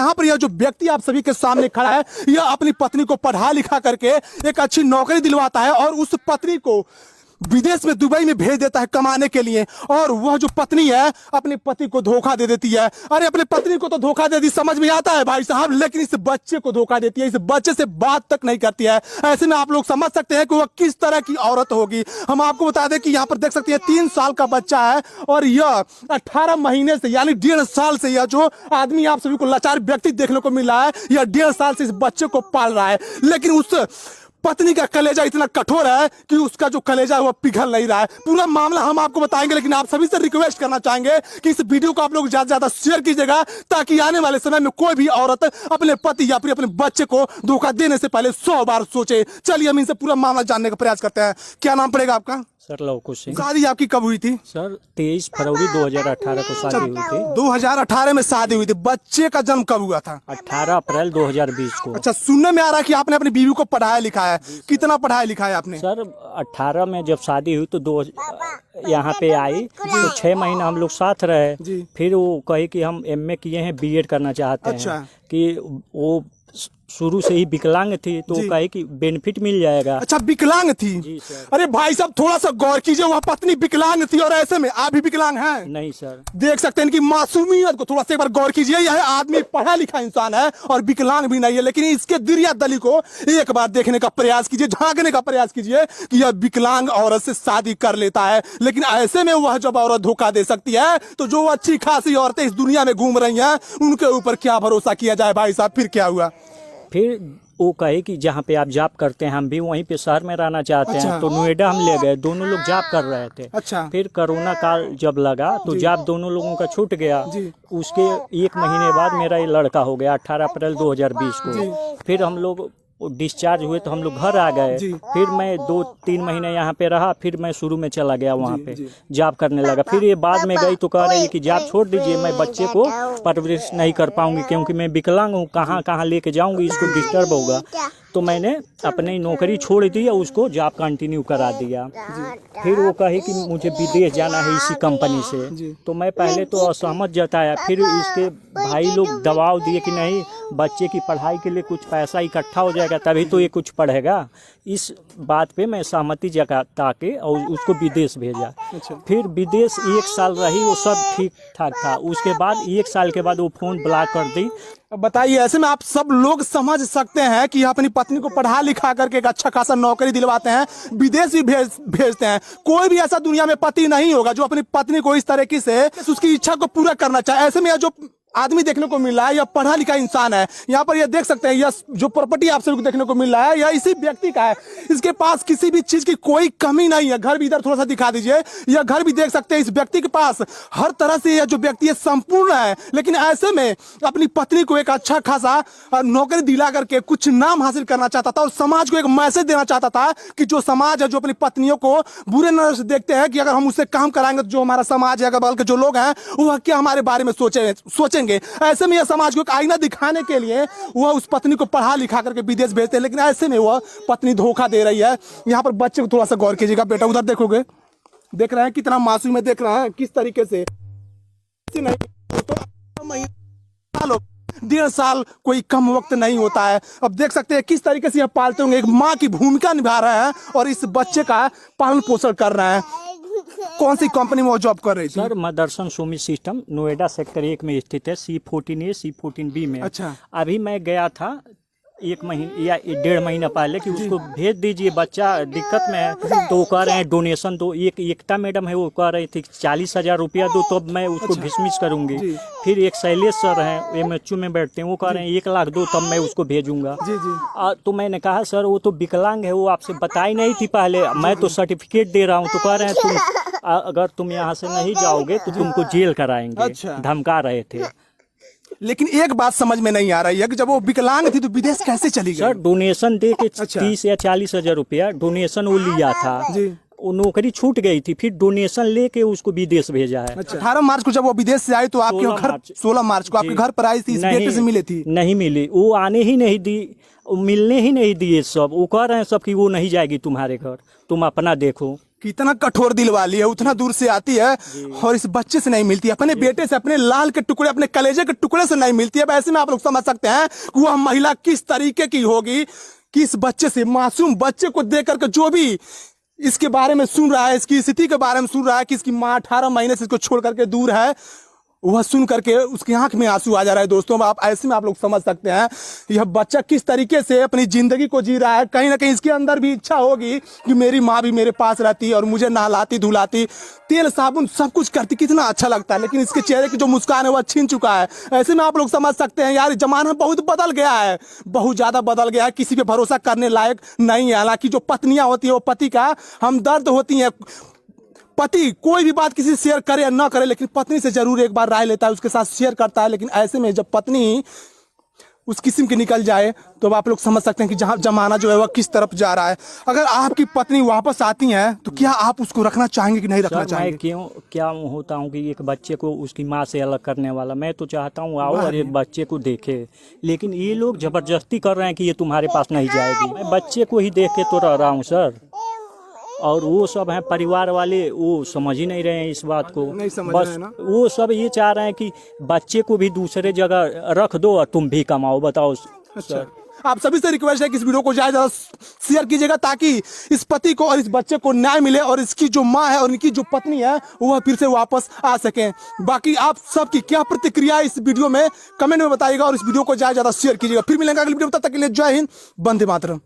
यहाँ पर यह जो व्यक्ति आप सभी के सामने खड़ा है, यह अपनी पत्नी को पढ़ा लिखा करके एक अच्छी नौकरी दिलवाता है और उस पत्नी को विदेश में, दुबई में भेज देता है कमाने के लिए। और वह जो पत्नी है अपने पति को धोखा दे देती है। अरे अपने पत्नी को तो धोखा दे दी, समझ में आता है भाई साहब, लेकिन इस बच्चे को धोखा देती है, इस बच्चे से बात तक नहीं करती है। ऐसे में आप लोग समझ सकते हैं कि वह किस तरह की औरत होगी। हम आपको बता दें कि यहाँ पर देख सकते हैं 3 साल का बच्चा है और यह 18 महीने से यानी 1.5 साल से यह जो आदमी आप सभी को लाचार व्यक्ति देखने को मिल रहा है, यह 1.5 साल से इस बच्चे को पाल रहा है। लेकिन उस पत्नी का कलेजा इतना कठोर है कि उसका जो कलेजा है वो पिघल नहीं रहा है। पूरा मामला हम आपको बताएंगे, लेकिन आप सभी से रिक्वेस्ट करना चाहेंगे कि इस वीडियो को आप लोग ज्यादा से ज्यादा शेयर कीजिएगा, ताकि आने वाले समय में कोई भी औरत अपने पति या फिर अपने बच्चे को धोखा देने से पहले 100 बार सोचे। चलिए हम इनसे पूरा मामला जानने का प्रयास करते हैं। क्या नाम पड़ेगा आपका? सर लवकुश सिंह। शादी आपकी कब हुई थी? सर 23 फरवरी 2018 को शादी हुई थी। 2018 में शादी हुई थी। बच्चे का जन्म कब हुआ था? 18 अप्रैल 2020 को। अच्छा, सुनने में आ रहा है कि आपने अपनी बीवी को पढ़ाया लिखाया है। कितना पढ़ाया लिखाया आपने? सर 18 में जब शादी हुई तो यहाँ पे आई तो 6 महीना हम लोग साथ रहे। फिर वो कहे कि हम MA किए हैं, BEd करना चाहते हैं, कि वो शुरू से ही विकलांग थी तो कहे कि बेनिफिट मिल जाएगा। अच्छा, विकलांग थी? जी सर। अरे भाई साहब थोड़ा सा गौर कीजिए, वह पत्नी विकलांग थी और ऐसे में आप भी विकलांग हैं? नहीं सर। देख सकते हैं इनकी मासूमियत को, थोड़ा सा एक बार गौर कीजिए। यह आदमी पढ़ा लिखा इंसान है और विकलांग भी नहीं है, लेकिन इसके दिरिया दली को एक बार देखने का प्रयास कीजिए, झांकने का प्रयास कीजिए कि यह विकलांग औरत से शादी कर लेता है। लेकिन ऐसे में वह जब औरत धोखा दे सकती है तो जो अच्छी खासी औरतें इस दुनिया में घूम रही हैं उनके ऊपर क्या भरोसा किया जाए भाई साहब? फिर क्या हुआ? फिर वो कहे कि जहाँ पे आप जॉब करते हैं हम भी वहीं पे शहर में रहना चाहते हैं। तो नोएडा हम ले गए, दोनों लोग जॉब कर रहे थे। अच्छा। फिर कोरोना काल जब लगा तो जॉब दोनों लोगों का छूट गया। उसके 1 महीने बाद मेरा ये लड़का हो गया 18 अप्रैल 2020 को। फिर हम लोग डिस्चार्ज हुए तो हम लोग घर आ गए। फिर मैं 2-3 महीने यहाँ पे रहा, फिर मैं शुरू में चला गया वहाँ पे जॉब करने लगा। फिर ये बाद में गई तो कह रही है कि जॉब छोड़ दीजिए, मैं बच्चे को परवरिश नहीं कर पाऊंगी क्योंकि मैं विकलांग हूँ, कहाँ कहाँ लेके जाऊंगी, इसको डिस्टर्ब होगा। तो मैंने अपनी नौकरी छोड़ दी और उसको जॉब कंटिन्यू करा दिया। फिर वो कहे कि मुझे विदेश जाना है इसी कंपनी से। तो मैं पहले तो असहमत जताया, फिर इसके भाई लोग दबाव दिए कि नहीं, बच्चे की पढ़ाई के लिए कुछ पैसा इकट्ठा हो जाएगा तभी तो ये कुछ पढ़ेगा। इस बात पे मैं सहमति जता के और उसको विदेश भेजा। फिर विदेश 1 साल रही, वो सब ठीक ठाक था। उसके बाद 1 साल के बाद वो फ़ोन ब्लॉक कर दी। बताइए, ऐसे में आप सब लोग समझ सकते हैं कि अपनी पत्नी को पढ़ा लिखा करके एक अच्छा खासा नौकरी दिलवाते हैं, विदेश भी भेजते हैं। कोई भी ऐसा दुनिया में पति नहीं होगा जो अपनी पत्नी को इस तरीके से उसकी इच्छा को पूरा करना चाहे। ऐसे में जो आदमी देखने को मिल रहा है यह पढ़ा लिखा इंसान है। यहाँ पर यह देख सकते हैं, यह जो प्रॉपर्टी आप सभी को देखने को मिल रहा है यह इसी व्यक्ति का है। इसके पास किसी भी चीज की कोई कमी नहीं है। घर भी इधर थोड़ा सा दिखा दीजिए, यह घर भी देख सकते हैं। इस व्यक्ति के पास हर तरह से यह जो व्यक्ति है संपूर्ण है। लेकिन ऐसे में अपनी पत्नी को एक अच्छा खासा नौकरी दिला करके कुछ नाम हासिल करना चाहता था और समाज को एक मैसेज देना चाहता था कि जो समाज है जो अपनी पत्नियों को बुरे नजर से देखते हैं कि अगर हम उससे काम कराएंगे तो जो हमारा समाज है, अगर बल्कि जो लोग हैं वह क्या हमारे बारे में सोचेंगे। ऐसे में यह समाज को एक आईना दिखाने के लिए वह उस पत्नी को पढ़ा लिखा करके विदेश भेजते हैं। लेकिन ऐसे में वह पत्नी धोखा दे रही है। यहाँ पर बच्चे को थोड़ा सा गौर कीजिएगा, बेटा उधर देखोगे, देख रहे हैं कितना मासूम है, देख रहे हैं किस तरीके से। नहीं तो 1.5 साल कोई कम वक्त नहीं होता है। अब देख सकते हैं किस तरीके से यह पालते होंगे, एक माँ की भूमिका निभा रहे हैं और इस बच्चे का पालन पोषण कर रहे हैं। कौन सी कंपनी में वो जॉब कर रही थी? Sir Motherson Sumi system Noida sector 1 में स्थित है, C14A C14B में। अच्छा। अभी मैं गया था 1 महीने या 1.5 महीना पहले कि उसको भेज दीजिए, बच्चा दिक्कत में है। तो वो कह रहे हैं डोनेशन दो। एक एकता मैडम है वो कह रही थी 40,000 रुपया दो तो अब मैं उसको डिसमिस करूंगी। फिर एक शैलेश सर हैं MHU में बैठते हैं, वो कह रहे हैं 1 लाख दो तब मैं उसको भेजूंगा। तो मैंने कहा सर वो तो विकलांग है, वो आपसे बताई नहीं थी पहले, मैं तो सर्टिफिकेट दे रहा हूँ। तो कह रहे हैं तुम अगर तुम यहाँ से नहीं जाओगे तो तुमको जेल कराएंगे। अच्छा। धमका रहे थे। लेकिन एक बात समझ में नहीं आ रही है कि जब वो विकलांग थी तो विदेश कैसे चली गई? सर डोनेशन दे के 30 या 40,000 रुपया डोनेशन वो लिया था। वो नौकरी छूट गई थी, फिर डोनेशन लेके उसको विदेश भेजा है। 18 मार्च को जब वो विदेश से आई तो आपके घर 16 मार्च को आपके घर पर आई थी, इस बेटे से मिली थी? नहीं मिली, वो आने ही नहीं दी, मिलने ही नहीं दिए सब। वो कह रहे हैं सब कि वो नहीं जाएगी तुम्हारे घर, तुम अपना देखो। कितना कठोर दिल वाली है, उतना दूर से आती है और इस बच्चे से नहीं मिलती, अपने बेटे से, अपने लाल के टुकड़े, अपने कलेजे के टुकड़े से नहीं मिलती है। ऐसे में आप लोग समझ सकते हैं कि वह महिला किस तरीके की होगी कि इस बच्चे से, मासूम बच्चे को देख करके जो भी इसके बारे में सुन रहा है, इसकी स्थिति के बारे में सुन रहा है कि इसकी माँ 18 महीने से इसको छोड़ करके दूर है, वह सुन करके उसकी आंख में आंसू आ जा रहा है। दोस्तों, आप ऐसे में आप लोग समझ सकते हैं यह बच्चा किस तरीके से अपनी जिंदगी को जी रहा है। कहीं ना कहीं इसके अंदर भी इच्छा होगी कि मेरी माँ भी मेरे पास रहती और मुझे नहलाती धुलाती, तेल साबुन सब कुछ करती, कितना अच्छा लगता है। लेकिन इसके चेहरे की जो मुस्कान है वह छीन चुका है। ऐसे में आप लोग समझ सकते हैं यार, जमाना बहुत बदल गया है, बहुत ज्यादा बदल गया है, किसी पे भरोसा करने लायक नहीं है। हालांकि जो पत्नियां होती है वो पति का हमदर्द होती है। पति कोई भी बात किसी से शेयर करे या ना करे, लेकिन पत्नी से जरूर एक बार राय लेता है, उसके साथ शेयर करता है। लेकिन ऐसे में जब पत्नी उस किस्म की निकल जाए तो अब आप लोग समझ सकते हैं कि जहां जमाना जो है वह किस तरफ जा रहा है। अगर आपकी पत्नी वापस आती हैं तो क्या आप उसको रखना चाहेंगे कि नहीं रखना चाहेंगे? मैं क्या होता हूँ कि एक बच्चे को उसकी माँ से अलग करने वाला, मैं तो चाहता हूँ आओ और एक बच्चे को देखे, लेकिन ये लोग जबरदस्ती कर रहे हैं कि ये तुम्हारे पास नहीं जाएगी। मैं बच्चे को ही देख के तो रह रहा हूँ सर, और वो सब हैं परिवार वाले, वो समझ ही नहीं रहे हैं इस बात को। नहीं समझ बस रहे हैं ना? वो सब ये चाह रहे हैं कि बच्चे को भी दूसरे जगह रख दो और तुम भी कमाओ। बताओ अच्छा, आप सभी से रिक्वेस्ट है कि इस वीडियो को ज्यादा शेयर कीजिएगा ताकि इस पति को और इस बच्चे को न्याय मिले और इसकी जो माँ है और इनकी जो पत्नी है वह फिर से वापस आ सके। बाकी आप सबकी क्या प्रतिक्रिया है इस वीडियो में कमेंट में बताइएगा और इस वीडियो को ज्यादा शेयर कीजिएगा। फिर मिलेंगे अगली वीडियो में, तब तक के लिए जय हिंद, वंदे मातरम।